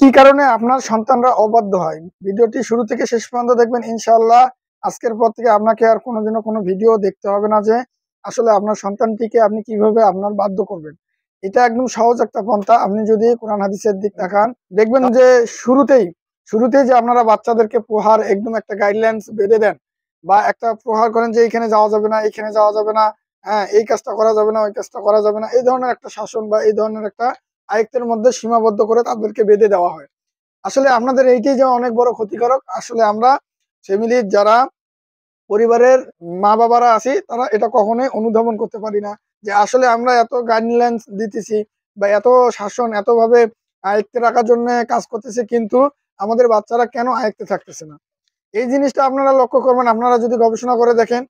কি কারণে আপনার সন্তানরা অবাধ্য হয়? ভিডিওটি শুরু থেকে শেষ পর্যন্ত দেখবেন, ইনশাআল্লাহ আজকের পর থেকে আপনাকে আর কোনোদিনও কোনো ভিডিও দেখতে হবে না যে আসলে আপনার সন্তানটিকে আপনি কিভাবে আপনার বাধ্য করবেন। এটা একদম সহজ একটা পন্থা। আপনি যদি কোরআন হাদিসের দিক তাকান, দেখবেন যে শুরুতেই যে আপনারা বাচ্চাদেরকে প্রহার একদম একটা গাইডলাইনস বেঁধে দেন বা একটা প্রহার করেন যে এইখানে যাওয়া যাবে না, এইখানে যাওয়া যাবে না, হ্যাঁ, এই কাজটা করা যাবে না, ওই কাজটা করা যাবে না। এই ধরনের একটা শাসন বা এই ধরনের একটা আয়ত্তের মধ্যে সীমাবদ্ধ করে তাদেরকে বেঁধে দেওয়া হয়। আসলে আপনাদের এইটাই যে অনেক বড় ক্ষতিকারক। আসলে আমরা ফ্যামিলির যারা পরিবারের মা-বাবারা আছি তারা এটা কখনোই অনুধাবন করতে পারি না যে আসলে আমরা এত গাইডলাইনস দিতেছি বা এত শাসন এতভাবে আয়ত্তে রাখার জন্য কাজ করতেছি, কিন্তু আমাদের বাচ্চারা কেন আয়ত্তে থাকতেছে না। এই জিনিসটা আপনারা লক্ষ্য করবেন, আপনারা যদি গবেষণা করে দেখেন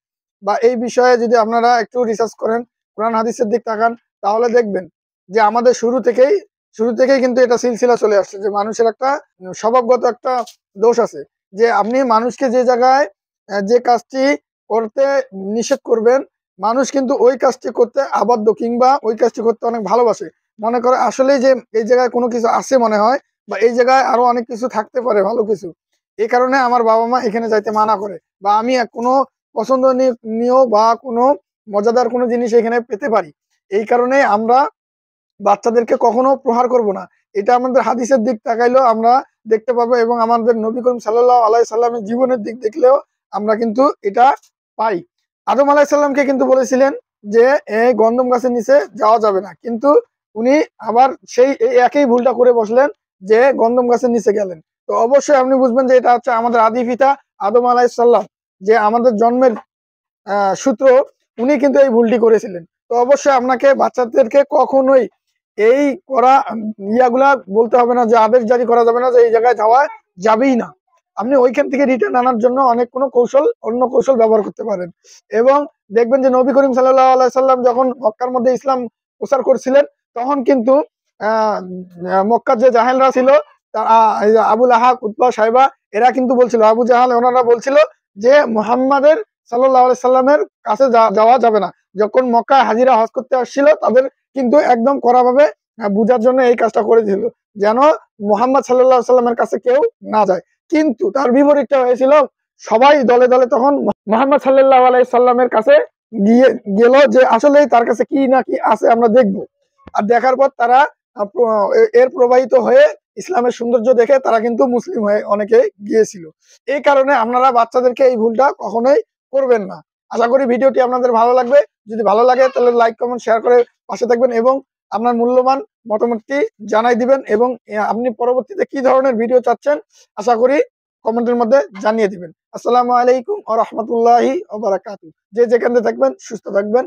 বা এই বিষয়ে যদি আপনারা একটু রিসার্চ করেন, কোরআন হাদিসের দিক তাকান, তাহলে দেখবেন যে আমাদের শুরু থেকেই কিন্তু এটা সিলসিলা চলে আসছে যে মানুষের একটা স্বভাবগত একটা দোষ আছে যে আপনি মানুষকে যে জায়গায় যে কাজটি করতে নিষেধ করবেন, মানুষ কিন্তু ওই কাজটি করতে আবদ্ধ কিংবা ওই কাজটি করতে অনেক ভালোবাসে। মনে করে আসলেই যে এই জায়গায় কোনো কিছু আছে মনে হয় বা এই জায়গায় আরো অনেক কিছু থাকতে পারে ভালো কিছু। এই কারণে আমার বাবা-মা এখানে যাইতে মানা করে বা আমি কোনো পছন্দনীয় বা কোনো মজাদার কোনো জিনিস এখানে পেতে পারি। এই কারণে আমরা বাচ্চাদেরকে কখনো প্রহার করব না। এটা আমাদের হাদিসের দিক তাকাইলেও আমরা দেখতে পাবো এবং আমাদের নবী করিম সাল্লাল্লাহু আলাইহি সাল্লামের জীবনের দিক দেখলেও আমরা কিন্তু এটা পাই। আদম আলাইহিস সালামকে কিন্তু বলেছিলেন যে এই গন্ধম গাছের নিচে যাওয়া যাবে না। কিন্তু উনি আবার এই একই ভুলটা করে বসলেন যে গন্ধম গাছের নিচে গেলেন। তো অবশ্যই আপনি বুঝবেন যে এটা হচ্ছে আমাদের আদি পিতা আদম আলাইহিস সালাম, যে আমাদের জন্মের সূত্র, উনি কিন্তু এই ভুলটি করেছিলেন। তো অবশ্যই আপনাকে বাচ্চাদেরকে কখনোই এই করা ইয়াগুলা বলতে হবে না যে আদেশ জারি করা যাবে না যে এই জায়গায় যাওয়া যাবেই না। আপনি ওইখান থেকে রিটার্ন আনার জন্য অনেক কোনো অন্য কৌশল ব্যবহার করতে পারেন। এবং দেখবেন যে নবী করিম সাল্লাল্লাহু আলাইহি সাল্লাম যখন মক্কার মধ্যে ইসলাম প্রচার করছিলেন, তখন কিন্তু মক্কার যে জাহেলরা ছিল, আবু লাহাব, উতবা, সাইবা, এরা কিন্তু বলছিল, আবু জাহাল ওনারা বলছিল যে মুহাম্মাদের সাল্লাল্লাহু আলাইহি সাল্লামের কাছে যাওয়া যাবে না। যখন মক্কায় হাজিরা হজ করতে আসছিল তাদের কিন্তু একদম কড়াভাবে বুঝার জন্য এই কাজটা করেছিল যেন মুহাম্মদ সাল্লাল্লাহু আলাইহি সাল্লামের কাছে কেউ না যায়। কিন্তু তার বিপরীতটা হয়েছিল, সবাই দলে দলে তখন মুহাম্মদ সাল্লাল্লাহু আলাইহি সাল্লামের কাছে গিয়ে গেল যে আসলেই তার কাছে কি না কি আছে আমরা দেখব। আর দেখার পর তারা এর প্রবাহিত হয়ে ইসলামের সৌন্দর্য দেখে তারা কিন্তু মুসলিম হয়ে অনেকে গিয়েছিল। এই কারণে আপনারা বাচ্চাদেরকে এই ভুলটা কখনোই করবেন না। আশা করি ভিডিওটি আপনাদের ভালো লাগবে। যদি ভালো লাগে তাহলে লাইক, কমেন্ট, শেয়ার করে পাশে থাকবেন এবং আপনার মূল্যবান মতামতটি জানাই দিবেন এবং আপনি পরবর্তীতে কি ধরনের ভিডিও চাচ্ছেন আশা করি কমেন্টের মধ্যে জানিয়ে দিবেন। আসসালামু আলাইকুম ওয়া রাহমাতুল্লাহি ওয়া বারাকাতুহু। যে যেখানে থাকবেন সুস্থ থাকবেন।